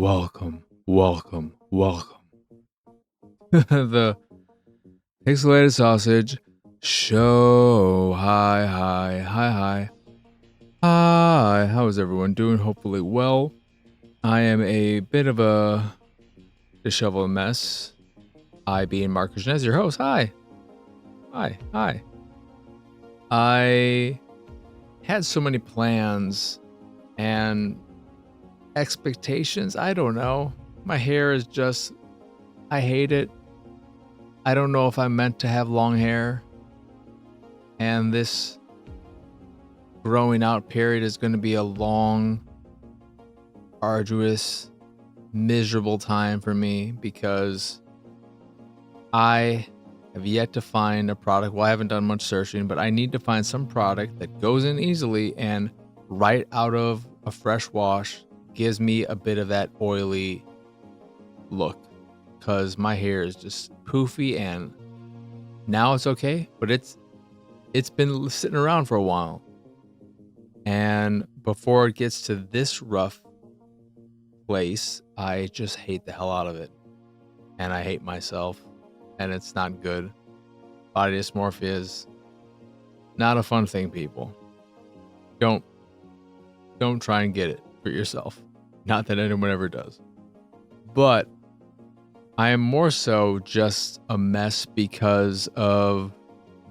welcome. The Pixelated Sausage Show. Hi. How is everyone doing? Hopefully well. I am a bit of a disheveled mess. I being Marcus Nez, your host. Hi. I had so many plans and expectations. I don't know. My hair is just, I hate it. I don't know if I'm meant to have long hair. And this growing out period is going to be a long, arduous, miserable time for me because I have yet to find a product. Well, I haven't done much searching, but I need to find some product that goes in easily and right out of a fresh wash gives me a bit of that oily look because my hair is just poofy and now it's okay, but it's been sitting around for a while. And before it gets to this rough place, I just hate the hell out of it. And I hate myself. And it's not good. Body dysmorphia is not a fun thing, people. Don't try and get it for yourself. Not that anyone ever does. But I am more so just a mess because of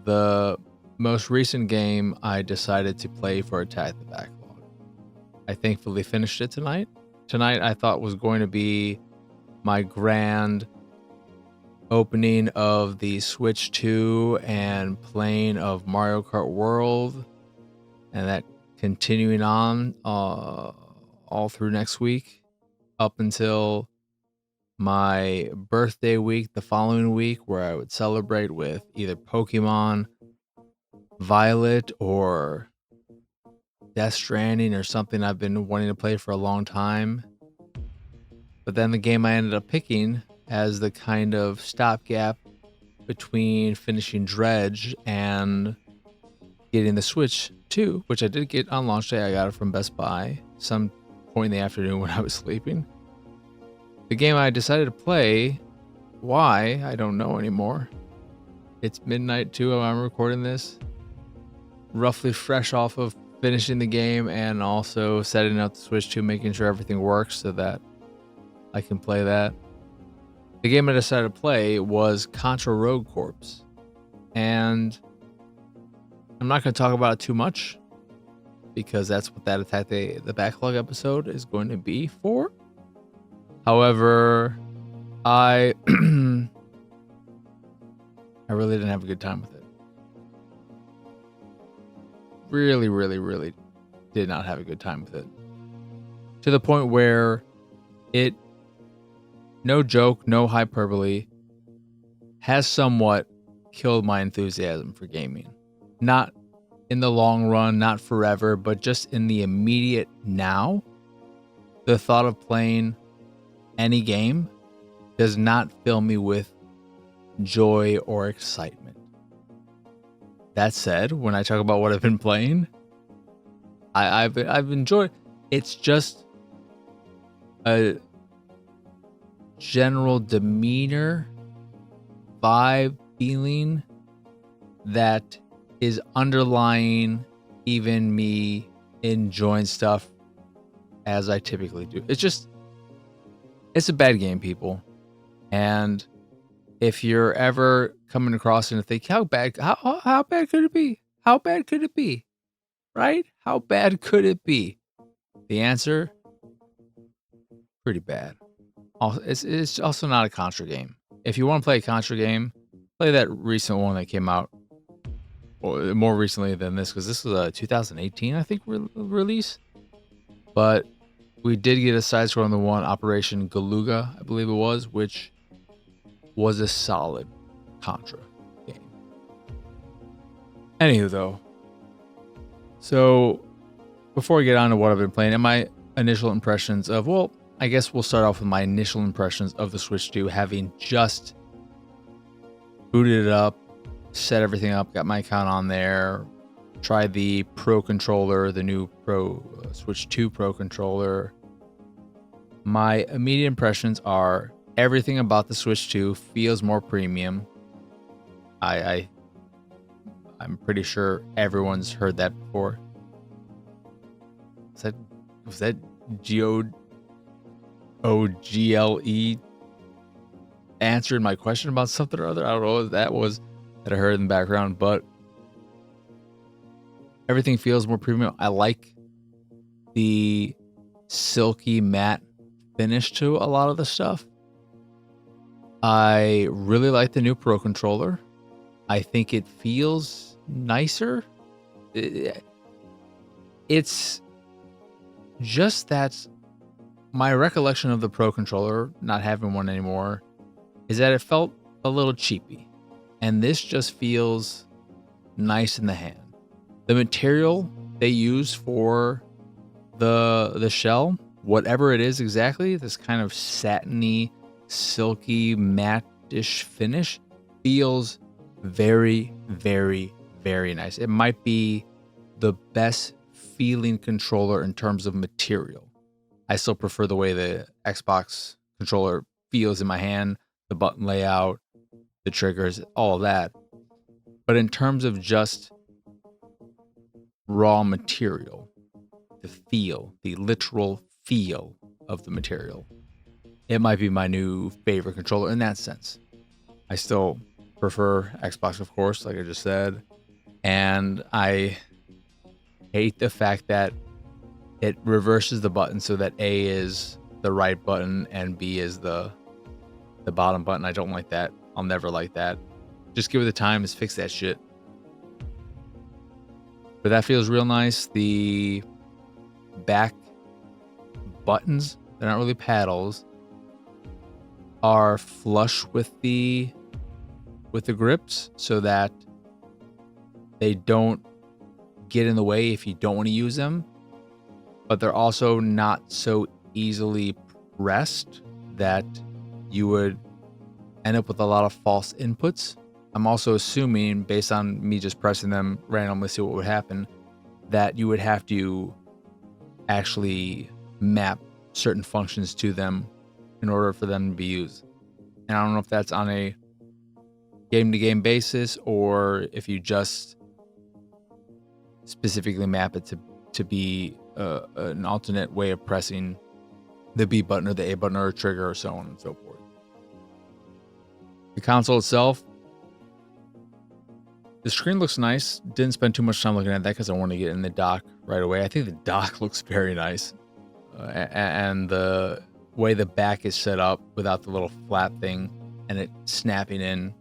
the most recent game I decided to play for Attack the Backlog. I thankfully finished it tonight. Tonight I thought was going to be my grand opening of the Switch 2 and playing of Mario Kart World, and that continuing on all through next week up until my birthday week the following week, where I would celebrate with either Pokemon Violet or Death Stranding or something I've been wanting to play for a long time. But then the game I ended up picking as the kind of stopgap between finishing Dredge and getting the Switch 2, which I did get on launch day. I got it from Best Buy some point in the afternoon when I was sleeping. The game I decided to play, why, I don't know anymore. It's midnight too while I'm recording this. Roughly fresh off of finishing the game and also setting up the Switch 2, making sure everything works so that I can play that. The game I decided to play was Contra Rogue Corps. And I'm not going to talk about it too much because that's what that Attack the Backlog episode is going to be for. However, I really didn't have a good time with it. Really did not have a good time with it. To the point where it, no joke, no hyperbole, has somewhat killed my enthusiasm for gaming. Not in the long run, not forever, but just in the immediate now. The thought of playing any game does not fill me with joy or excitement. That said, when I talk about what I've been playing, I've enjoyed. It's just a general demeanor, vibe, feeling that is underlying even me enjoying stuff as I typically do. It's a bad game, people. And if you're ever coming across it and think, how bad could it be? How bad could it be? Right? How bad could it be? The answer, pretty bad. It's also not a Contra game. If you want to play a Contra game, play that recent one that came out more recently than this, because this was a 2018, I think, release. But we did get a side-scrolling one, Operation Galuga, I believe it was, which was a solid Contra game. Anywho, though, so before we get on to what I've been playing and my initial impressions of, well, I guess we'll start off with my initial impressions of the Switch 2, having just booted it up, set everything up, got my account on there, tried the Pro controller, the new Pro Switch 2 Pro controller, My immediate impressions are everything about the Switch 2 feels more premium. I'm pretty sure everyone's heard that before. Was that GOGLE answered my question about something or other? I don't know what that was that I heard in the background, but everything feels more premium. I like the silky matte finish to a lot of the stuff. I really like the new Pro controller. I think it feels nicer. It's just that my recollection of the Pro controller, not having one anymore, is that it felt a little cheapy. And this just feels nice in the hand. The material they use for the shell, whatever it is exactly, this kind of satiny, silky, matte-ish finish, feels very, very, very nice. It might be the best feeling controller in terms of material. I still prefer the way the Xbox controller feels in my hand, the button layout, the triggers, all of that. But in terms of just raw material, the feel, the literal feel of the material, it might be my new favorite controller in that sense. I still prefer Xbox, of course, like I just said. And I hate the fact that it reverses the button so that A is the right button and B is the bottom button. I don't like that. I'll never like that. Just give it the time to fix that shit. But that feels real nice. The back buttons, they're not really paddles, are flush with the grips so that they don't get in the way if you don't want to use them. But they're also not so easily pressed that you would end up with a lot of false inputs. I'm also assuming, based on me just pressing them randomly, see what would happen, that you would have to actually map certain functions to them in order for them to be used. And I don't know if that's on a game-to-game basis or if you just specifically map it to be an alternate way of pressing the B button or the A button or a trigger or so on and so forth. The console itself, the screen looks nice. Didn't spend too much time looking at that because I want to get in the dock right away. I think the dock looks very nice. And the way the back is set up without the little flap thing and it snapping in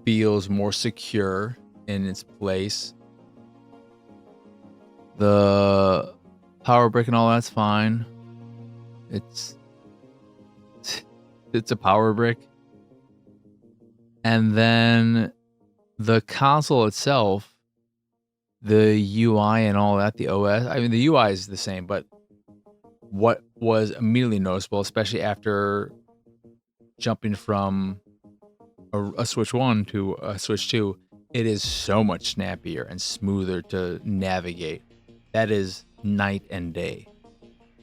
feels more secure in its place. The power brick and all that's fine. It's a power brick. And then the console itself, the UI and all that, the OS, I mean, the UI is the same, but what was immediately noticeable, especially after jumping from a Switch 1 to a Switch 2, it is so much snappier and smoother to navigate. That is night and day.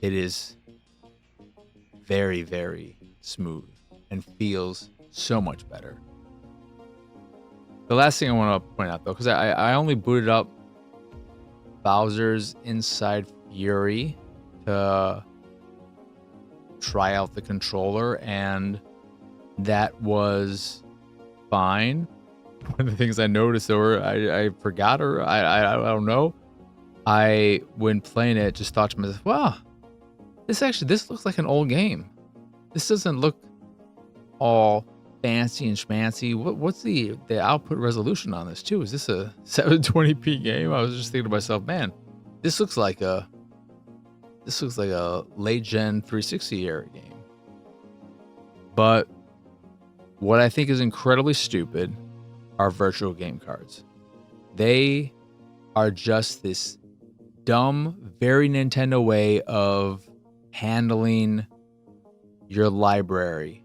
It is very, very smooth and feels so much better. The last thing I want to point out, though, because I only booted up Bowser's Inside Fury to try out the controller, and that was fine. One of the things I noticed, or I forgot, or I don't know, when playing it, just thought to myself, wow, this looks like an old game. This doesn't look all fancy and schmancy. What's the output resolution on this too? Is this a 720p game? I was just thinking to myself, man, this looks like a late gen 360 era game. But what I think is incredibly stupid are virtual game cards. They are just this dumb, very Nintendo way of handling your library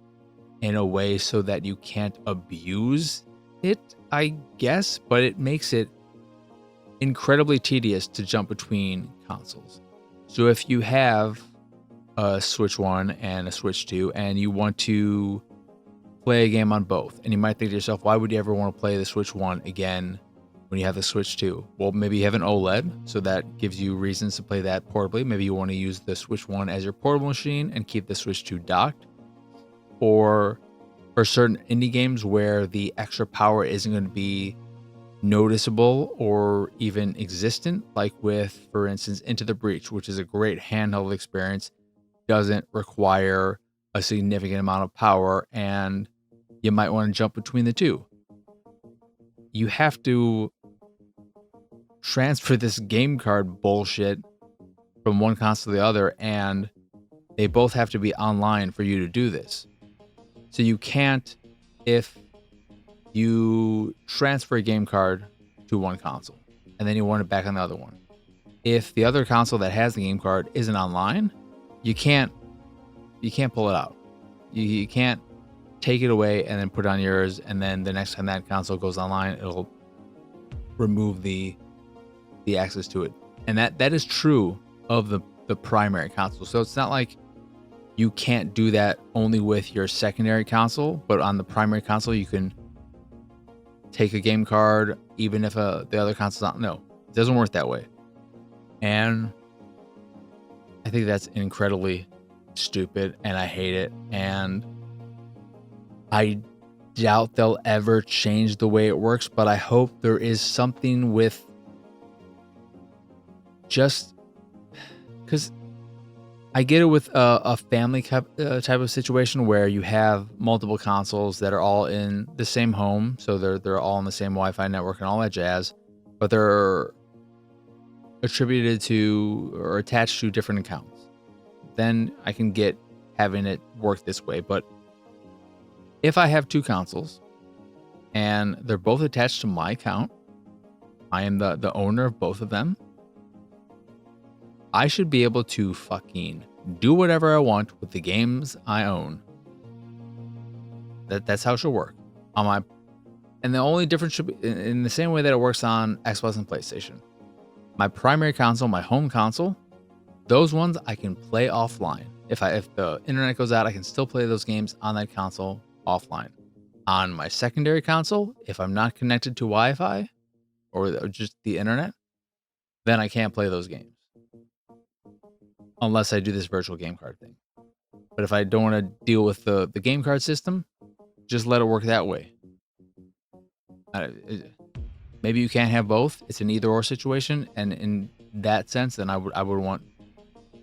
in a way so that you can't abuse it, I guess, but it makes it incredibly tedious to jump between consoles. So if you have a Switch 1 and a Switch 2, and you want to play a game on both. And you might think to yourself, why would you ever want to play the Switch 1 again when you have the Switch 2? Well, maybe you have an OLED, so that gives you reasons to play that portably. Maybe you want to use the Switch 1 as your portable machine and keep the Switch 2 docked. Or for certain indie games where the extra power isn't going to be noticeable or even existent, like with, for instance, Into the Breach, which is a great handheld experience, doesn't require a significant amount of power, and you might want to jump between the two. You have to transfer this game card bullshit from one console to the other, and they both have to be online for you to do this. So you can't, if you transfer a game card to one console and then you want it back on the other one, if the other console that has the game card isn't online, you can't pull it out. You can't take it away and then put it on yours, and then the next time that console goes online, it'll remove the access to it. And that is true of the primary console. So it's not like you can't do that only with your secondary console, but on the primary console you can take a game card even if the other console's not. No, it doesn't work that way. And I think that's incredibly stupid, and I hate it. And I doubt they'll ever change the way it works, but I hope there is something with, just because I get it with a family type of situation where you have multiple consoles that are all in the same home, so they're all on the same Wi-Fi network and all that jazz, but they're attributed to or attached to different accounts. Then I can get having it work this way. But if I have two consoles and they're both attached to my account, I am the owner of both of them, I should be able to fucking do whatever I want with the games I own. That's how it should work on my. And the only difference should be in the same way that it works on Xbox and PlayStation. My primary console, my home console, those ones I can play offline. If the internet goes out, I can still play those games on that console offline. On my secondary console, if I'm not connected to Wi-Fi or just the internet, then I can't play those games. Unless I do this virtual game card thing. But if I don't want to deal with the game card system, just let it work that way. Maybe you can't have both. It's an either or situation, and in that sense, then I would want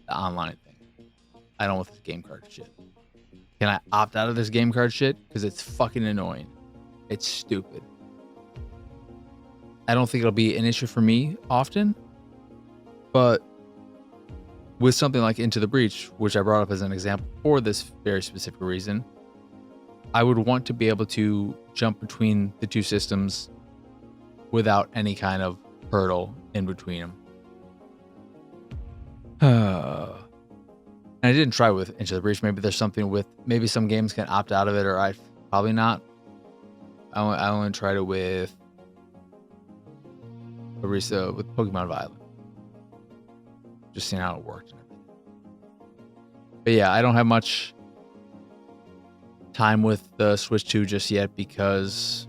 the online thing. I don't want this game card shit. Can I opt out of this game card shit? Because it's fucking annoying. It's stupid. I don't think it'll be an issue for me often, but with something like Into the Breach, which I brought up as an example for this very specific reason, I would want to be able to jump between the two systems without any kind of hurdle in between them. I didn't try with Into the Breach. Maybe there's something with, maybe some games can opt out of it, or probably not. I only tried it with Pokemon Violet. Just seeing how it worked and everything. But yeah, I don't have much time with the Switch 2 just yet because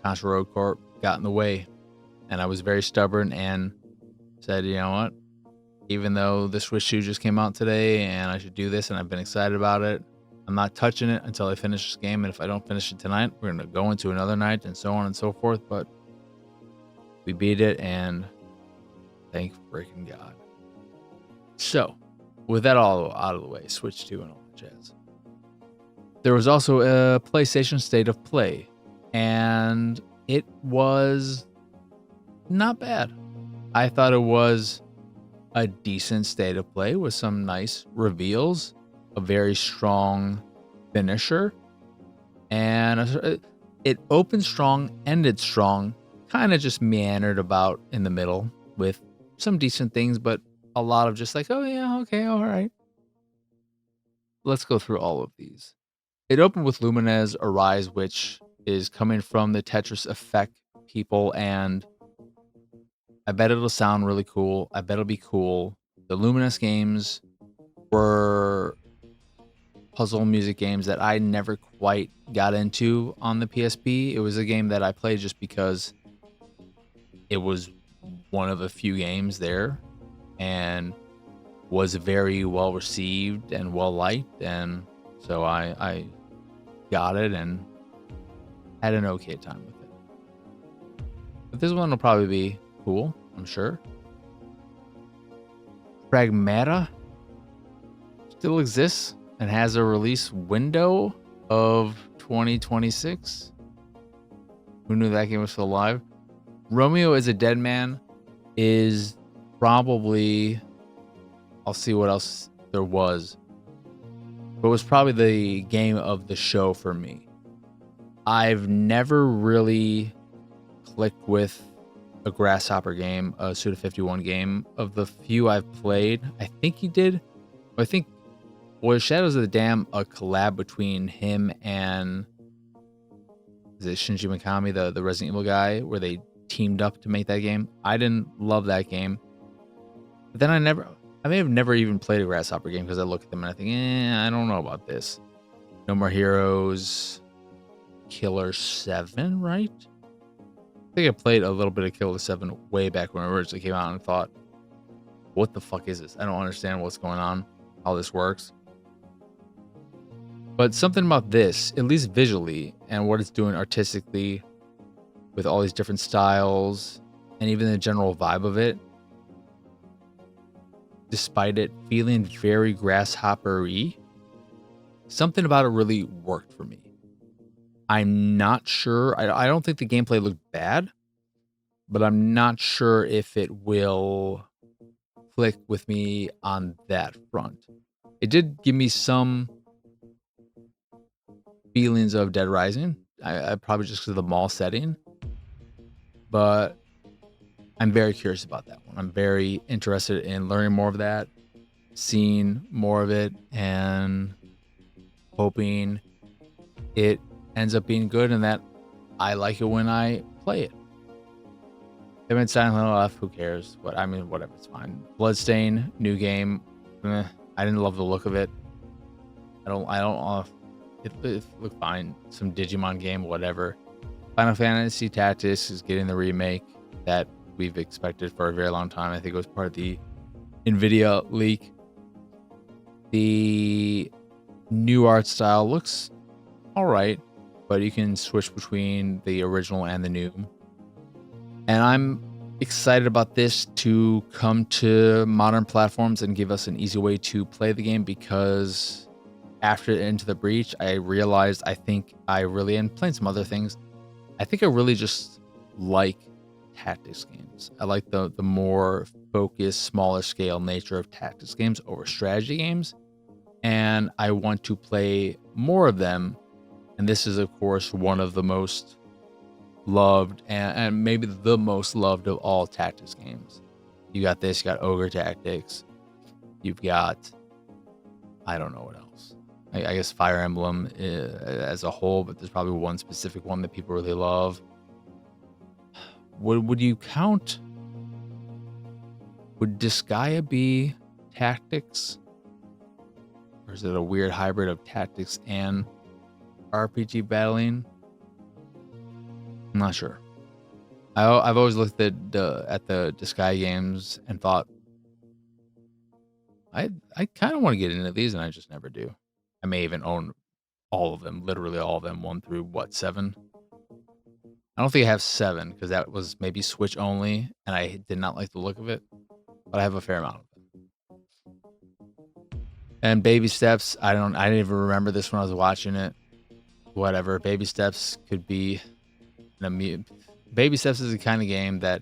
Contra Road Corp got in the way, and I was very stubborn and said, you know what, even though the Switch 2 just came out today and I should do this and I've been excited about it, I'm not touching it until I finish this game. And if I don't finish it tonight, we're gonna go into another night and so on and so forth. But we beat it, and thank freaking God. So, with that all out of the way, Switch 2 and all that jazz. There was also a PlayStation State of Play, and it was not bad. I thought it was a decent state of play with some nice reveals, a very strong finisher, and it opened strong, ended strong, kind of just meandered about in the middle with some decent things, but a lot of just like, oh yeah, okay, all right. Let's go through all of these. It opened with Lumines Arise, which is coming from the Tetris Effect people, and I bet it'll sound really cool. I bet it'll be cool. The Luminous games were puzzle music games that I never quite got into on the PSP. It was a game that I played just because it was one of a few games there and was very well received and well liked, and so I got it and had an okay time with it. But this one will probably be cool, I'm sure. Pragmata still exists and has a release window of 2026. Who knew that game was still alive? Romeo is a Dead Man is probably, I'll see what else there was, but it was probably the game of the show for me. I've never really clicked with a Grasshopper game, a Suda51 game. Of the few I've played, I think he did. I think was Shadows of the Dam a collab between him and, is it Shinji Mikami, the Resident Evil guy, where they teamed up to make that game? I didn't love that game. But then I may have never even played a Grasshopper game because I look at them and I think, I don't know about this. No More Heroes, Killer 7, right? I think I played a little bit of Killer 7 way back when it originally came out and thought, what the fuck is this? I don't understand what's going on, how this works. But something about this, at least visually, and what it's doing artistically with all these different styles and even the general vibe of it, despite it feeling very Grasshopper-y, something about it really worked for me. I'm not sure. I don't think the gameplay looked bad, but I'm not sure if it will click with me on that front. It did give me some feelings of Dead Rising. I probably just because of the mall setting, but I'm very curious about that one. I'm very interested in learning more of that, seeing more of it, and hoping it ends up being good and that I like it when I play it. They made Silent Hill F, who cares? But I mean, whatever, it's fine. Bloodstain, new game. I didn't love the look of it. I don't. It looked fine. Some Digimon game, whatever. Final Fantasy Tactics is getting the remake that we've expected for a very long time. I think it was part of the NVIDIA leak. The new art style looks all right, but you can switch between the original and the new. And I'm excited about this to come to modern platforms and give us an easy way to play the game, because after Into the Breach, I realized and playing some other things, I think I really just like tactics games. I like the more focused, smaller scale nature of tactics games over strategy games, and I want to play more of them. And this is, of course, one of the most loved and maybe the most loved of all tactics games. You got this, you got Ogre Tactics, you've got, I don't know what else. I guess Fire Emblem as a whole, but there's probably one specific one that people really love. Would you count? Would Disgaea be tactics? Or is it a weird hybrid of tactics and RPG battling? I'm not sure. I've always looked at the Disgaea games and thought, I kind of want to get into these, and I just never do. I may even own all of them, literally all of them, 1 through 7. I don't think I have 7 because that was maybe Switch only, and I did not like the look of it. But I have a fair amount of them. And Baby Steps, I didn't even remember this when I was watching it. Whatever, Baby Steps could be Baby Steps is the kind of game that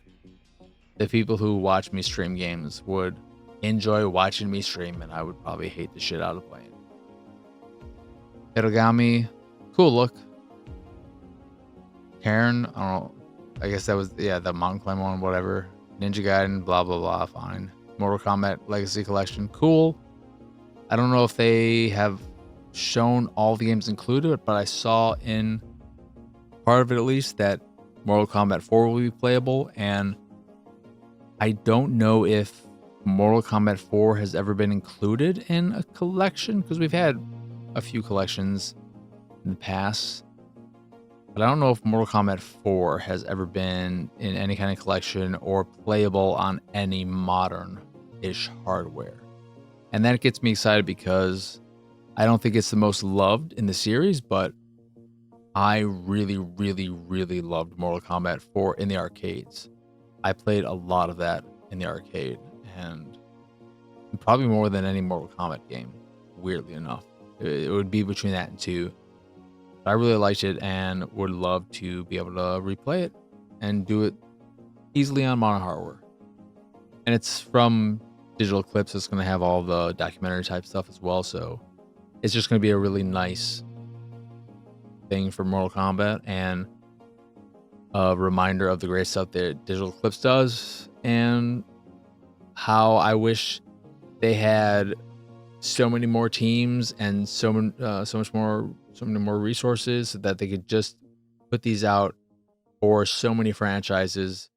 the people who watch me stream games would enjoy watching me stream, and I would probably hate the shit out of playing. Hiragami, cool look. Karen, I don't know. I guess that was, the Mountain Climb one, whatever. Ninja Gaiden, blah, blah, blah, fine. Mortal Kombat Legacy Collection, cool. I don't know if they have shown all the games included, but I saw in part of it at least that Mortal Kombat 4 will be playable, and I don't know if Mortal Kombat 4 has ever been included in a collection, because we've had a few collections in the past. But I don't know if Mortal Kombat 4 has ever been in any kind of collection or playable on any modern-ish hardware. And that gets me excited because I don't think it's the most loved in the series, but I really, really, really loved Mortal Kombat 4 in the arcades. I played a lot of that in the arcade, and probably more than any Mortal Kombat game, weirdly enough. It would be between that and 2. I really liked it and would love to be able to replay it and do it easily on modern hardware. And it's from Digital Eclipse. It's going to have all the documentary type stuff as well. So it's just going to be a really nice thing for Mortal Kombat and a reminder of the great stuff that Digital Eclipse does and how I wish they had so many more teams and so many more resources so that they could just put these out for so many franchises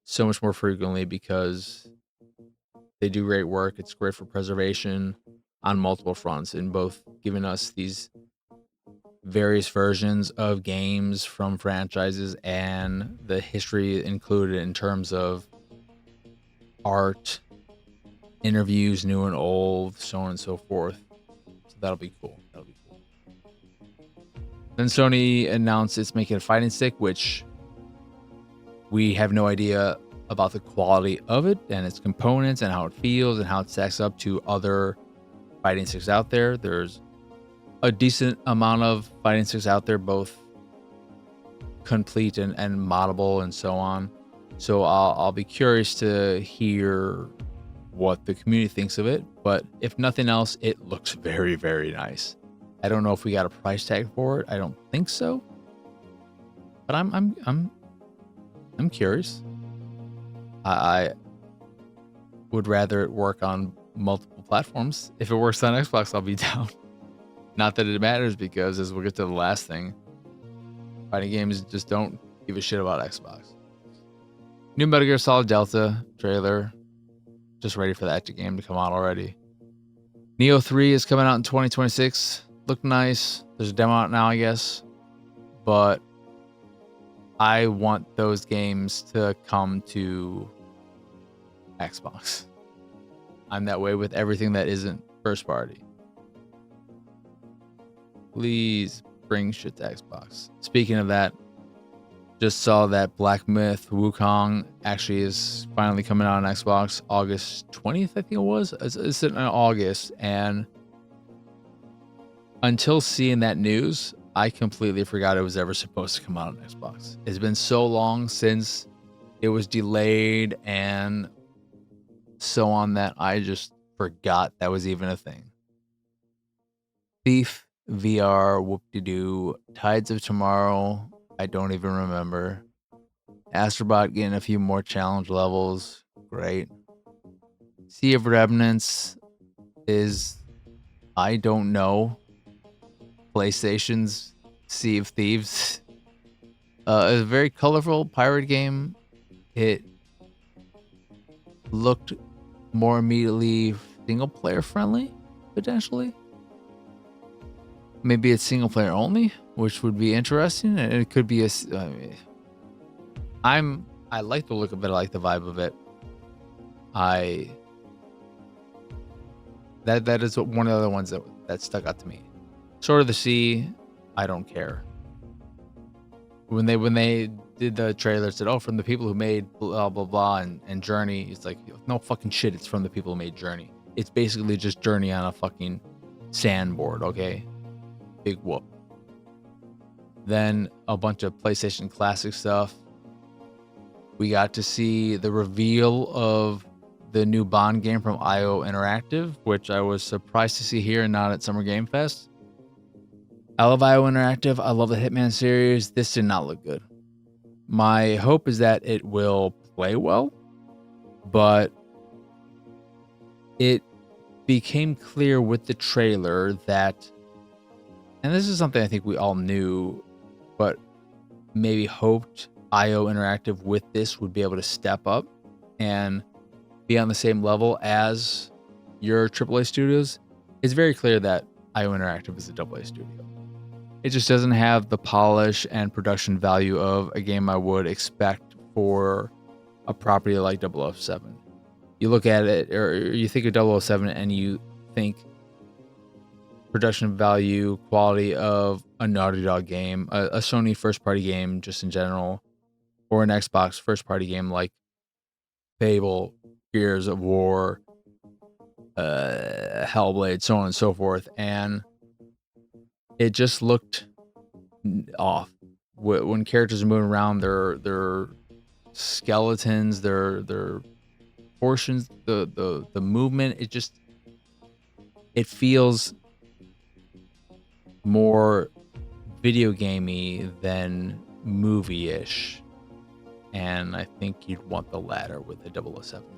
so much more frequently, because they do great work. It's great for preservation on multiple fronts, in both giving us these various versions of games from franchises and the history included in terms of art, interviews, new and old, so on and so forth. So that'll be cool. Then Sony announced it's making a fighting stick, which we have no idea about the quality of it and its components and how it feels and how it stacks up to other fighting sticks out there. There's a decent amount of fighting sticks out there, both complete and moddable and so on. So I'll be curious to hear what the community thinks of it. But if nothing else, it looks very, very nice. I don't know if we got a price tag for it. I don't think so. But I'm curious. I would rather it work on multiple platforms. If it works on Xbox, I'll be down. Not that it matters, because as we'll get to the last thing, fighting games just don't give a shit about Xbox. New Metal Gear Solid Delta trailer. Just ready for that game to come out already. Neo 3 is coming out in 2026. Looked nice. There's a demo out now, I guess. But I want those games to come to Xbox. I'm that way with everything that isn't first party. Please bring shit to Xbox. Speaking of that, just saw that Black Myth Wukong actually is finally coming out on Xbox August 20th, I think it was. It's in August, and until seeing that news, I completely forgot it was ever supposed to come out on Xbox. It's been so long since it was delayed and so on that I just forgot that was even a thing. Thief VR, whoop-de-doo, Tides of Tomorrow, I don't even remember. Astrobot getting a few more challenge levels, great. Sea of Remnants is, I don't know, PlayStation's Sea of Thieves. A very colorful pirate game. It looked more immediately single player friendly, potentially. Maybe it's single player only, which would be interesting. And it could be I like the look of it. I like the vibe of it. That is one of the other ones that stuck out to me. Sword of the Sea, I don't care. When they did the trailer, it said, "Oh, from the people who made blah blah blah and Journey." It's like, no fucking shit. It's from the people who made Journey. It's basically just Journey on a fucking sandboard. Okay, big whoop. Then a bunch of PlayStation Classic stuff. We got to see the reveal of the new Bond game from IO Interactive, which I was surprised to see here and not at Summer Game Fest. I love IO Interactive. I love the Hitman series. This did not look good. My hope is that it will play well, but it became clear with the trailer that, and this is something I think we all knew, but maybe hoped IO Interactive with this would be able to step up and be on the same level as your AAA studios, it's very clear that IO Interactive is a AA studio. It just doesn't have the polish and production value of a game I would expect for a property like 007. You look at it, or you think of 007 and you think production value, quality of a Naughty Dog game, a Sony first-party game just in general, or an Xbox first-party game like Fable, Gears of War, Hellblade, so on and so forth. And it just looked off. When characters are moving around, their skeletons, their portions, the movement, it feels more video gamey than movie-ish, and I think you'd want the latter with the 007 game.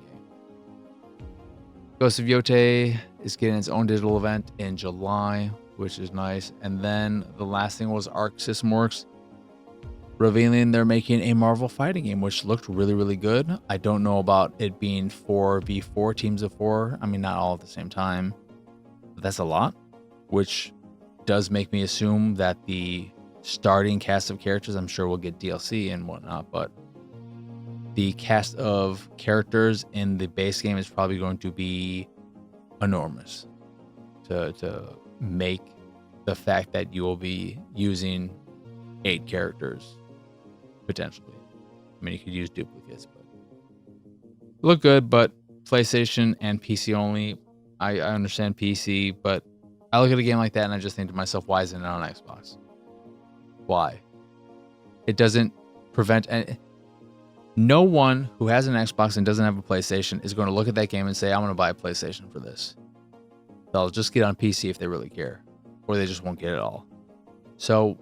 Ghost of Yote is getting its own digital event in July, which is nice. And then the last thing was Arc System Works revealing they're making a Marvel fighting game, which looked really, really good. I don't know about it being 4v4 teams of 4. I mean, not all at the same time, but that's a lot, which does make me assume that the starting cast of characters, I'm sure we'll get DLC and whatnot, but the cast of characters in the base game is probably going to be enormous to make the fact that you will be using 8 characters potentially. I mean, you could use duplicates, but look good. But PlayStation and PC only. I understand PC, but I look at a game like that and I just think to myself, why isn't it on Xbox? Why? It doesn't prevent any. No one who has an Xbox and doesn't have a PlayStation is going to look at that game and say, I'm going to buy a PlayStation for this. They'll just get on PC if they really care, or they just won't get it all. So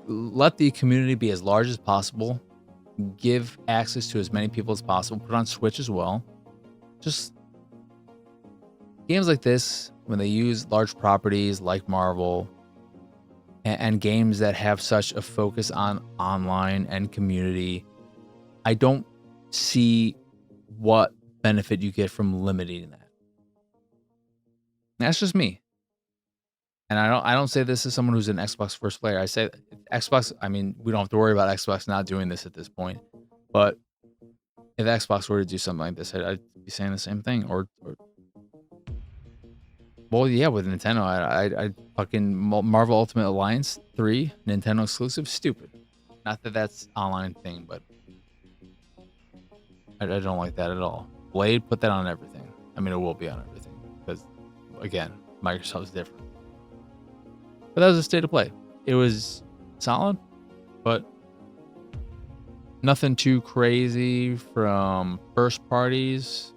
let the community be as large as possible. Give access to as many people as possible. Put on Switch as well. Just games like this, when they use large properties like Marvel and games that have such a focus on online and community, I don't see what benefit you get from limiting that. That's just me. And I don't say this as someone who's an Xbox first player. I say Xbox, I mean, we don't have to worry about Xbox not doing this at this point. But if Xbox were to do something like this, I'd be saying the same thing. Or well, yeah, with Nintendo, I fucking Marvel Ultimate Alliance 3, Nintendo exclusive, stupid. Not that that's online thing, but I don't like that at all. Blade, put that on everything. I mean, it will be on everything because, again, Microsoft's different. But that was a state of play. It was solid, but nothing too crazy from first parties.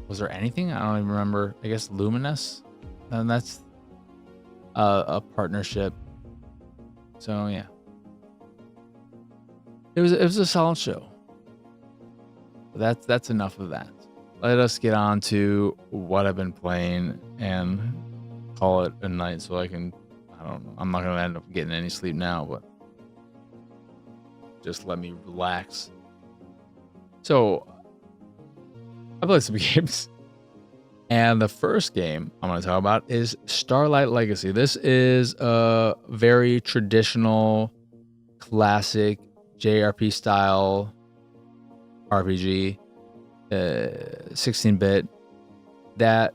Was there anything? I don't even remember. I guess Luminous, and that's a partnership. So yeah, it was a solid show. But that's enough of that. Let us get on to what I've been playing and call it a night so I don't know. I'm not going to end up getting any sleep now, but just let me relax. So I played some games. And the first game I'm going to talk about is Starlight Legacy. This is a very traditional, classic JRP style RPG, 16-bit, that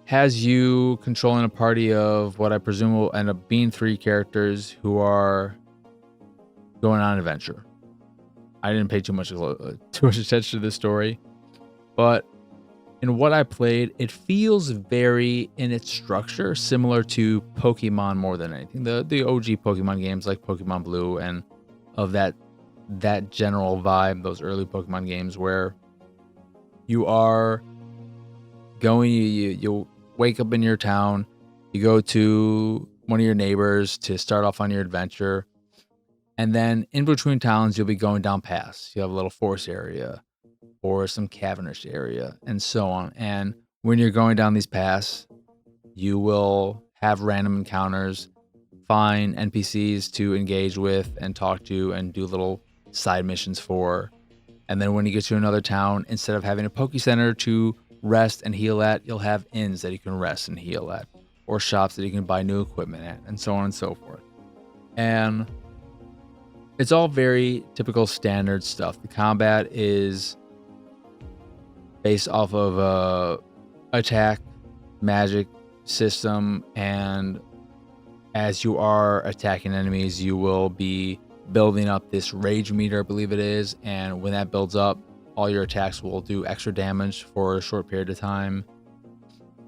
has you controlling a party of what I presume will end up being 3 characters who are going on an adventure. I didn't pay too much attention to this story, but in what I played, it feels very, in its structure, similar to Pokemon more than anything. The OG Pokemon games like Pokemon Blue and of that general vibe, those early Pokemon games where you are going, you'll wake up in your town, you go to one of your neighbors to start off on your adventure, and then in between towns, you'll be going down paths. You have a little forest area or some cavernous area and so on. And when you're going down these paths, you will have random encounters, find NPCs to engage with and talk to and do little side missions for. And then when you get to another town, instead of having a Poke Center to rest and heal at, you'll have inns that you can rest and heal at, or shops that you can buy new equipment at, and so on and so forth. And it's all very typical standard stuff. The combat is based off of a attack magic system, and as you are attacking enemies, you will be building up this rage meter, I believe it is, and when that builds up, all your attacks will do extra damage for a short period of time.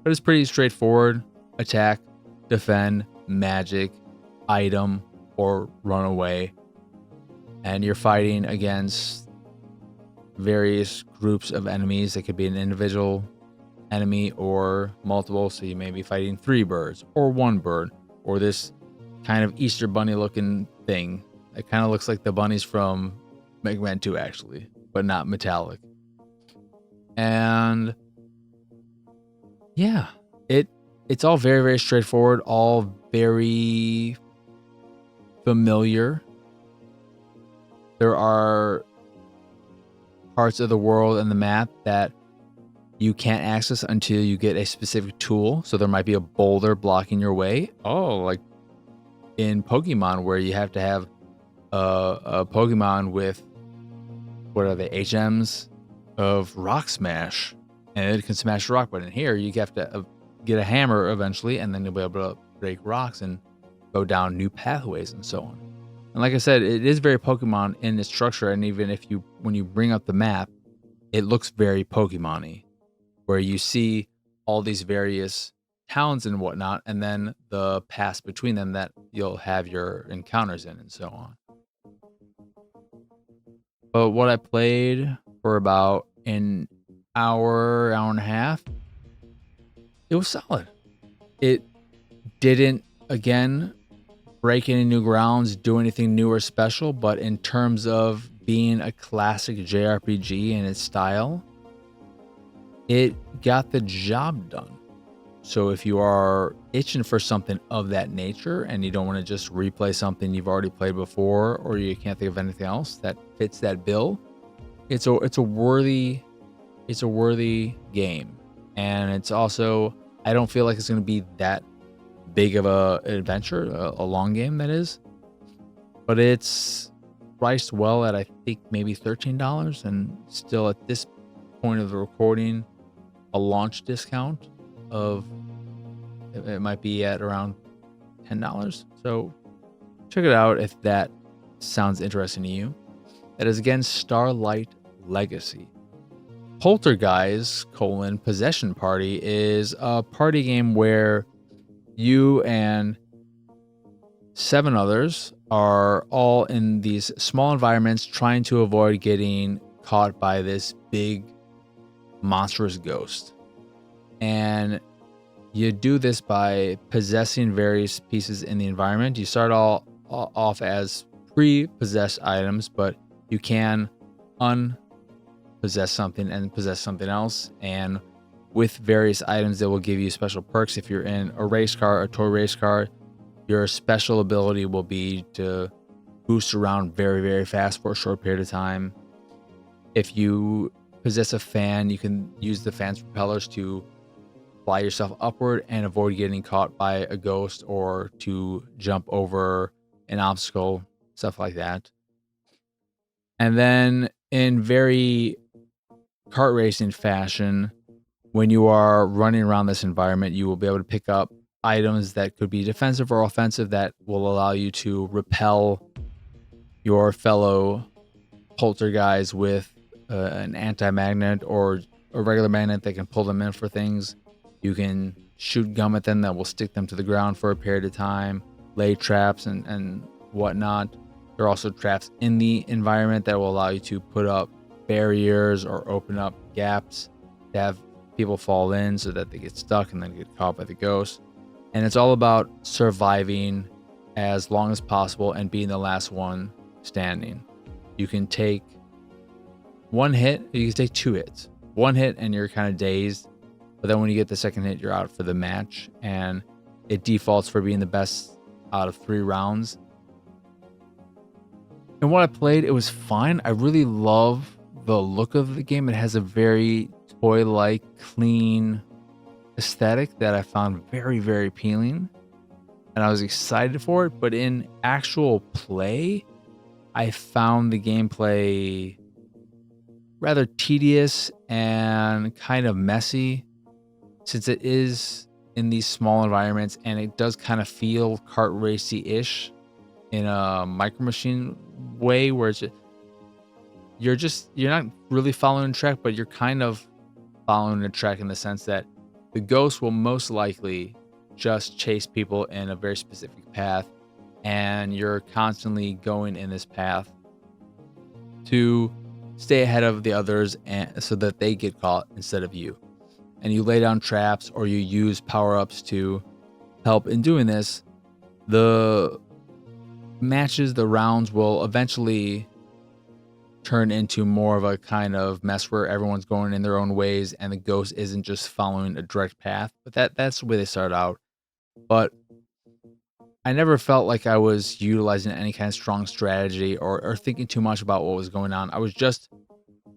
But it's pretty straightforward. Attack, defend, magic, item, or run away. And you're fighting against various groups of enemies. It could be an individual enemy or multiple. So you may be fighting 3 birds or 1 bird, or this kind of Easter bunny looking thing. It kind of looks like the bunnies from Mega Man 2 actually, but not metallic. And yeah, it's all very, very straightforward, all very familiar. There are parts of the world and the map that you can't access until you get a specific tool. So there might be a boulder blocking your way. Oh, like in Pokemon, where you have to have a Pokemon with, what are they, HMs of Rock Smash, and it can smash a rock. But in here, you have to get a hammer eventually, and then you'll be able to break rocks and go down new pathways and so on. And like I said, it is very Pokemon in its structure, and even if when you bring up the map, it looks very Pokemon-y, where you see all these various towns and whatnot, and then the paths between them that you'll have your encounters in and so on. But what I played for about an hour and a half, it was solid. It didn't, again, break any new grounds, do anything new or special, but in terms of being a classic JRPG in its style, it got the job done. So if you are itching for something of that nature and you don't want to just replay something you've already played before, or you can't think of anything else that fits that bill, it's a worthy game. And it's also, I don't feel like it's going to be that big of an adventure, a long game that is, but it's priced well at, I think, maybe $13, and still at this point of the recording, a launch discount of, it might be at around $10. So check it out if that sounds interesting to you. That is, again, Starlight Legacy. Polterguys, Possession Party is a party game where you and 7 others are all in these small environments trying to avoid getting caught by this big monstrous ghost. And you do this by possessing various pieces in the environment. You start all off as pre-possessed items, but you can unpossess something and possess something else. And with various items that will give you special perks. If you're in a race car, a toy race car, your special ability will be to boost around very, very fast for a short period of time. If you possess a fan, you can use the fan's propellers to fly yourself upward and avoid getting caught by a ghost, or to jump over an obstacle, stuff like that. And then in very kart racing fashion, when you are running around this environment, you will be able to pick up items that could be defensive or offensive that will allow you to repel your fellow poltergeist with an anti-magnet or a regular magnet that can pull them in for things. You can shoot gum at them that will stick them to the ground for a period of time, lay traps and whatnot. There are also traps in the environment that will allow you to put up barriers or open up gaps to have people fall in so that they get stuck and then get caught by the ghost. And it's all about surviving as long as possible and being the last one standing. You can take 1 hit, you can take 2 hits. 1 hit and you're kind of dazed, but then when you get the second hit, you're out for the match, and it defaults for being the best out of 3 rounds. And what I played, it was fine. I really love the look of the game. It has a very toy-like, clean aesthetic that I found very, very appealing, and I was excited for it. But in actual play, I found the gameplay rather tedious and kind of messy, since it is in these small environments, and it does kind of feel kart racy-ish in a Micro Machine way, where it's you're not really following a track, but you're kind of following a track in the sense that the ghost will most likely just chase people in a very specific path, and you're constantly going in this path to stay ahead of the others, and so that they get caught instead of you. And you lay down traps, or you use power-ups to help in doing this. The matches, the rounds, will eventually turn into more of a kind of mess where everyone's going in their own ways and the ghost isn't just following a direct path. But that's the way they start out. But I never felt like I was utilizing any kind of strong strategy or thinking too much about what was going on. I was just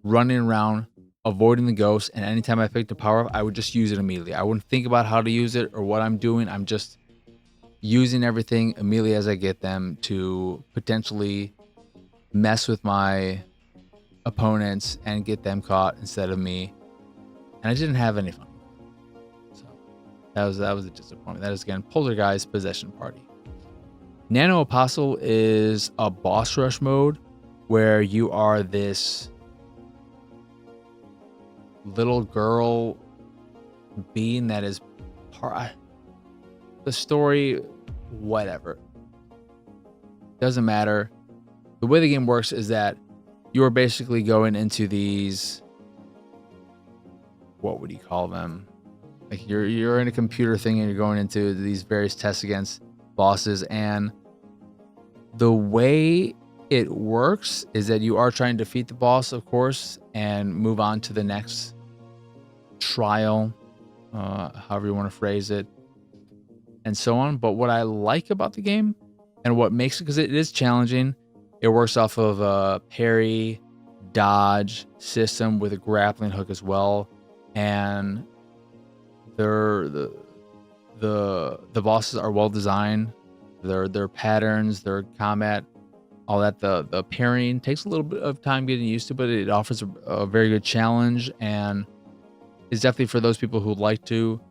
running around, avoiding the ghost, and anytime I picked a power up, I would just use it immediately. I wouldn't think about how to use it or what I'm doing. I'm just using everything immediately as I get them to potentially mess with my opponents and get them caught instead of me. And I didn't have any fun. So that was a disappointment. That is, again, Polterguys Possession Party. NanoApostle is a boss rush mode where you are this little girl being that is part the story, whatever. Doesn't matter. The way the game works is that you are basically going into these, what would you call them? Like you're in a computer thing and you're going into these various tests against bosses, and the way it works is that you are trying to defeat the boss, of course, and move on to the next trial, however you want to phrase it, and so on. But what I like about the game, and what makes it, because it is challenging, it works off of a parry dodge system with a grappling hook as well, and the bosses are well designed. Their patterns, their combat, all that. The parrying takes a little bit of time getting used to, but it offers a very good challenge, and is definitely for those people who like to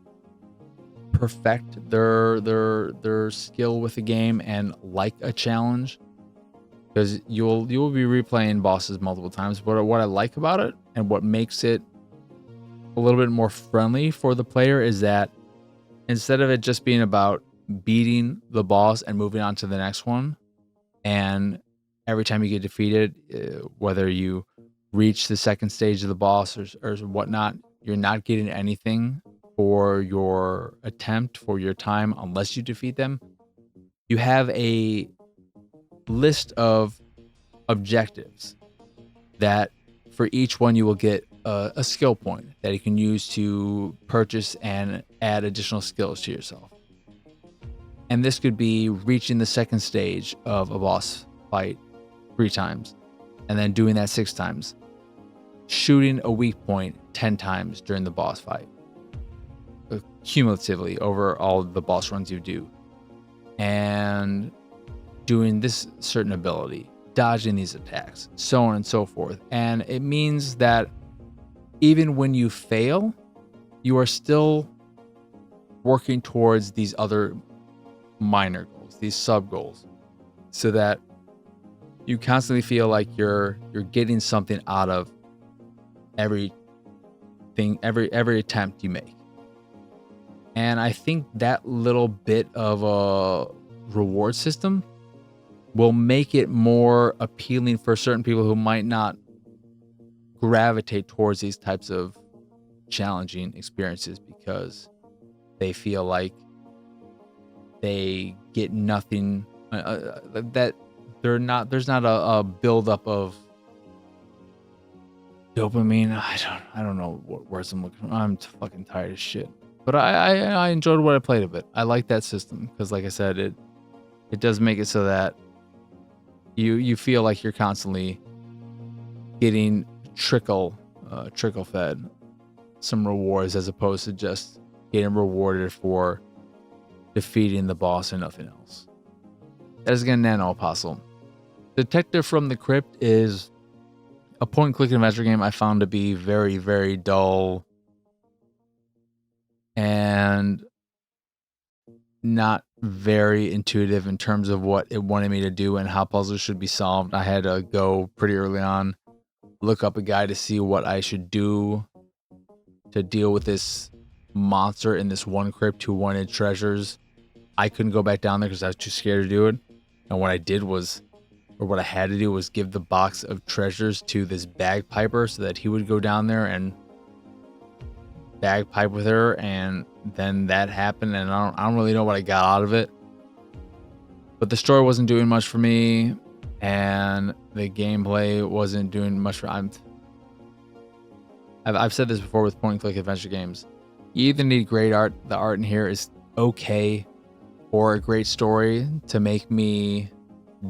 perfect their skill with the game and like a challenge, because you will be replaying bosses multiple times. But what I like about it, and what makes it a little bit more friendly for the player, is that instead of it just being about beating the boss and moving on to the next one, and every time you get defeated, whether you reach the second stage of the boss or whatnot, you're not getting anything for your attempt, for your time, unless you defeat them. You have a list of objectives that for each one you will get a skill point that you can use to purchase and add additional skills to yourself. And this could be reaching the second stage of a boss fight 3 times, and then doing that 6 times. Shooting a weak point 10 times during the boss fight, cumulatively over all the boss runs you do. And doing this certain ability, dodging these attacks, so on and so forth. And it means that even when you fail, you are still working towards these other minor goals, these sub goals, so that you constantly feel like you're getting something out of every attempt you make. And I think that little bit of a reward system will make it more appealing for certain people who might not gravitate towards these types of challenging experiences, because they feel like they get nothing, that there's not a buildup of dopamine. I don't know what words I'm looking for. I'm fucking tired of shit. But I enjoyed what I played of it. I like that system because, like I said, it does make it so that you feel like you're constantly getting trickle fed some rewards as opposed to just getting rewarded for defeating the boss and nothing else. That is again NanoApostle. Detective from the Crypt is a point-and-click adventure game I found to be very, very dull and not very intuitive in terms of what it wanted me to do and how puzzles should be solved. I had to go pretty early on, look up a guide to see what I should do to deal with this monster in this one crypt who wanted treasures. I couldn't go back down there because I was too scared to do it. And what I did was, or what I had to do was give the box of treasures to this bagpiper so that he would go down there and bagpipe with her, and then that happened, and I don't really know what I got out of it. But the story wasn't doing much for me, and the gameplay wasn't doing much for I've said this before with point-and-click adventure games. You either need great art, the art in here is okay, or a great story to make me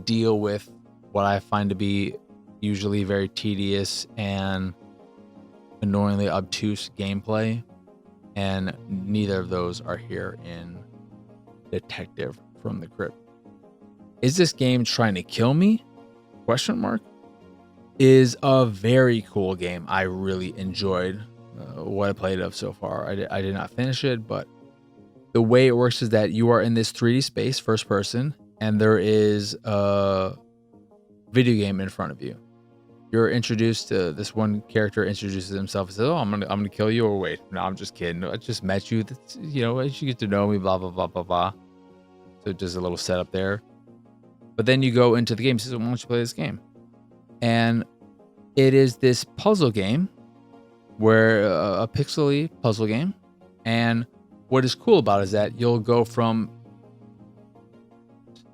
deal with what I find to be usually very tedious and annoyingly obtuse gameplay, and neither of those are here in Detective from the Crypt. Is this game trying to kill me? Question mark. Is a very cool game. I really enjoyed what I played of so far. I did not finish it, but the way it works is that you are in this 3D space, first person, and there is a video game in front of you. You're introduced to this one character introduces himself and says, "Oh, I'm gonna kill you." Or wait, no, I'm just kidding. I just met you. That's, you know, as you get to know me, blah blah blah blah blah. So just a little setup there. But then you go into the game. He says, "Why don't you play this game?" And it is this puzzle game, where a pixely puzzle game. And what is cool about it is that you'll go from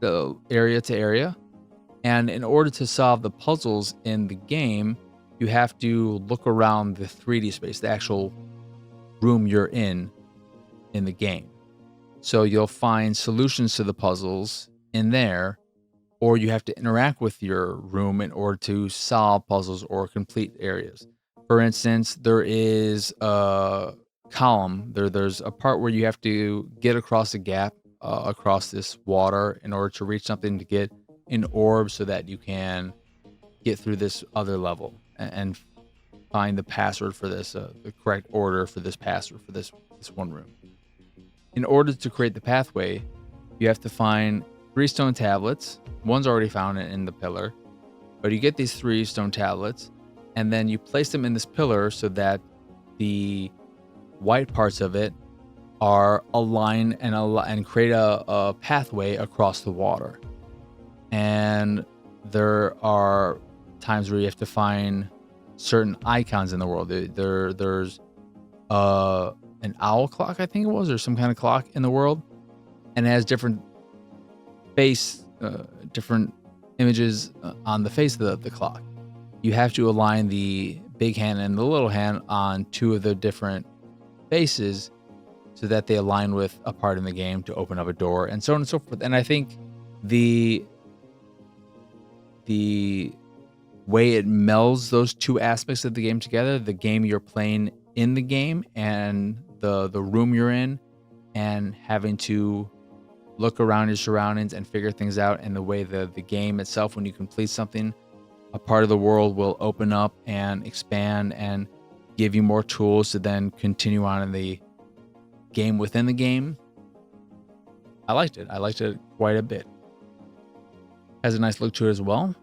the area to area. And in order to solve the puzzles in the game, you have to look around the 3D space, the actual room you're in the game. So you'll find solutions to the puzzles in there, or you have to interact with your room in order to solve puzzles or complete areas. For instance, there is a column. There's a part where you have to get across a gap across this water in order to reach something to get an orb so that you can get through this other level and find the password for this, the correct order for this password for this one room. In order to create the pathway, you have to find 3 stone tablets. One's already found in the pillar, but you get these 3 stone tablets, and then you place them in this pillar so that the white parts of it are aligned and create a pathway across the water. And there are times where you have to find certain icons in the world. There's an owl clock, I think it was, or some kind of clock in the world, and it has different different images on the face of the clock. You have to align the big hand and the little hand on 2 of the different faces so that they align with a part in the game to open up a door, and so on and so forth. And I think the way it melds those 2 aspects of the game together, the game you're playing in the game and the room you're in, and having to look around your surroundings and figure things out, and the way the game itself, when you complete something, a part of the world will open up and expand and give you more tools to then continue on in the game within the game. I liked it. I liked it quite a bit. Has a nice look to it as well.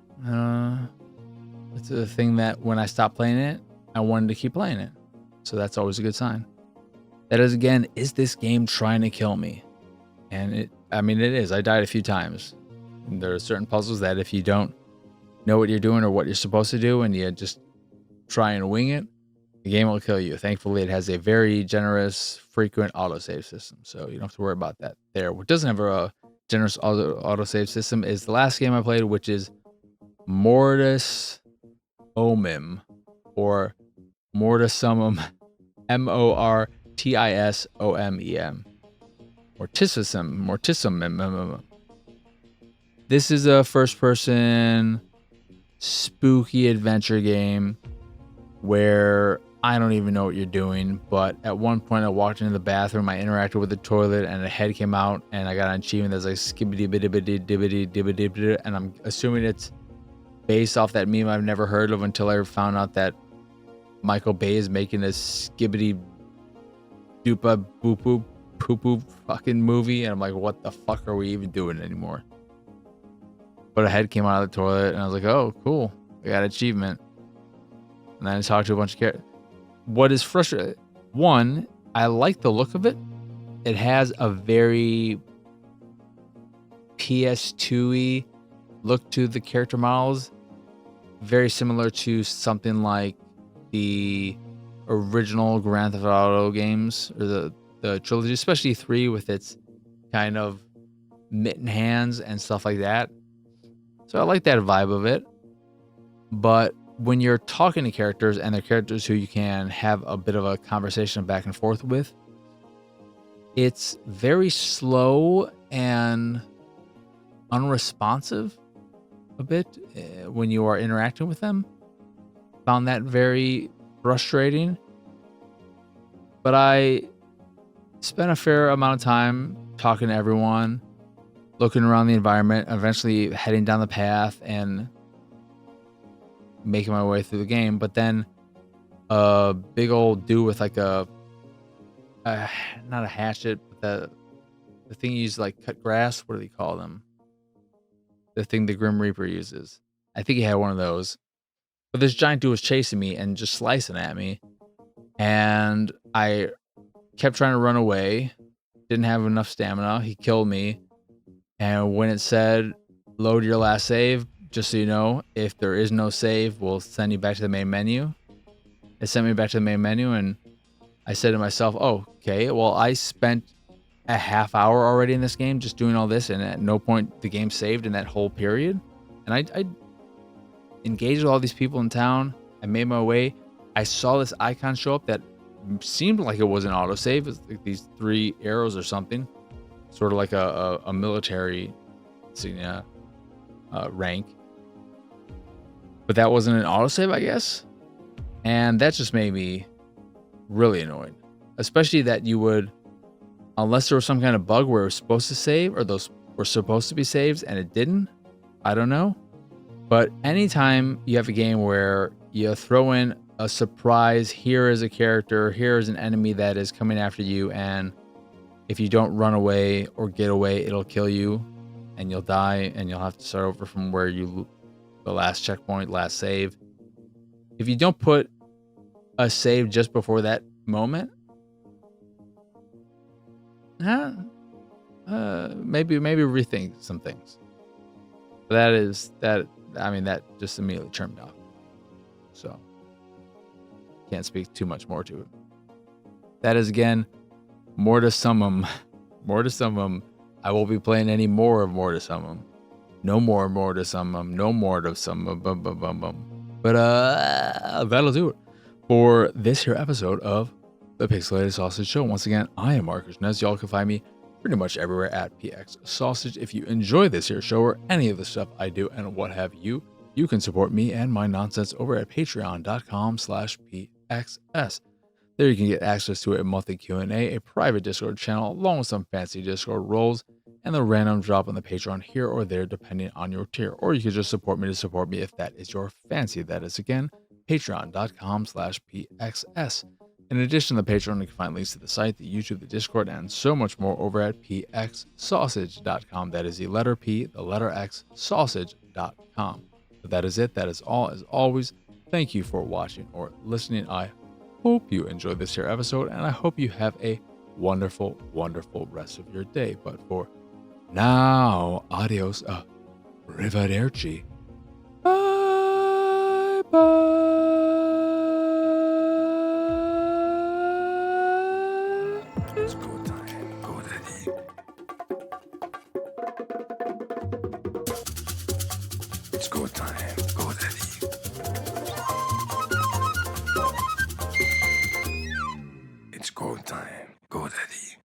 It's a thing that when I stopped playing it, I wanted to keep playing it. So that's always a good sign. That is, again, is this game trying to kill me? And it is. I died a few times. And there are certain puzzles that if you don't know what you're doing or what you're supposed to do and you just try and wing it, the game will kill you. Thankfully, it has a very generous, frequent autosave system, so you don't have to worry about that there. What doesn't have a generous autosave system is the last game I played, which is Mortisomem, or Mortisomem, Mortisomem. Mortisomem. This is a first-person spooky adventure game where I don't even know what you're doing, but at one point I walked into the bathroom, I interacted with the toilet, and a head came out, and I got an achievement that's like skibbity bibbity dibbity dibbity dibbity, and I'm assuming it's based off that meme I've never heard of until I found out that Michael Bay is making this skibbity doopa boop boop poo poo fucking movie, and I'm like, what the fuck are we even doing anymore? But a head came out of the toilet, and I was like, oh, cool, I got an achievement. And then I talked to a bunch of characters. What is frustrating? One, I like the look of it. It has a very PS2-y look to the character models, very similar to something like the original Grand Theft Auto games, or the trilogy, especially 3 with its kind of mitten hands and stuff like that. So I like that vibe of it. But when you're talking to characters, and they're characters who you can have a bit of a conversation back and forth with, it's very slow and unresponsive a bit when you are interacting with them. Found that very frustrating. But I spent a fair amount of time talking to everyone, looking around the environment, eventually heading down the path and making my way through the game. But then a big old dude with like a not a hatchet, but the thing you use to like cut grass, what do they call them? The thing the Grim Reaper uses. I think he had one of those. But this giant dude was chasing me and just slicing at me. And I kept trying to run away. Didn't have enough stamina. He killed me. And when it said load your last save, just so you know, if there is no save, we'll send you back to the main menu. It sent me back to the main menu, and I said to myself, oh, okay, well, I spent a half hour already in this game just doing all this, and at no point the game saved in that whole period. And I engaged with all these people in town. I made my way. I saw this icon show up that seemed like it was an autosave. It was like these 3 arrows or something, sort of like a military insignia rank. But that wasn't an autosave, I guess. And that just made me really annoyed. Especially that you would, unless there was some kind of bug where it was supposed to save, or those were supposed to be saves and it didn't. I don't know. But anytime you have a game where you throw in a surprise, here is a character, here is an enemy that is coming after you, and if you don't run away or get away, it'll kill you and you'll die, and you'll have to start over from where you the last checkpoint, last save. If you don't put a save just before that moment, maybe rethink some things. That just immediately turned me off. So can't speak too much more to it. That is again Mortisomem. Mortisomem. I won't be playing any more of Mortisomem. No more Mortisomem. No more of some. But that'll do it for this here episode of the Pixelated Sausage Show. Once again, I am Marcus Nez. Y'all can find me pretty much everywhere at PX Sausage. If you enjoy this here show or any of the stuff I do and what have you, you can support me and my nonsense over at patreon.com/PXS. There you can get access to a monthly Q&A, a private Discord channel, along with some fancy Discord roles, and the random drop on the Patreon here or there depending on your tier. Or you can just support me to support me if that is your fancy. That is, again, patreon.com/PXS. In addition to the Patreon, you can find links to the site, the YouTube, the Discord, and so much more over at pxsausage.com. That is the letter P, the letter X, sausage.com. But that is it. That is all. As always, thank you for watching or listening. I hope you enjoyed this here episode, and I hope you have a wonderful, wonderful rest of your day. But for now, adios, arrivederci, bye bye. It's go time, go daddy. It's go time, go daddy. It's go time, go daddy.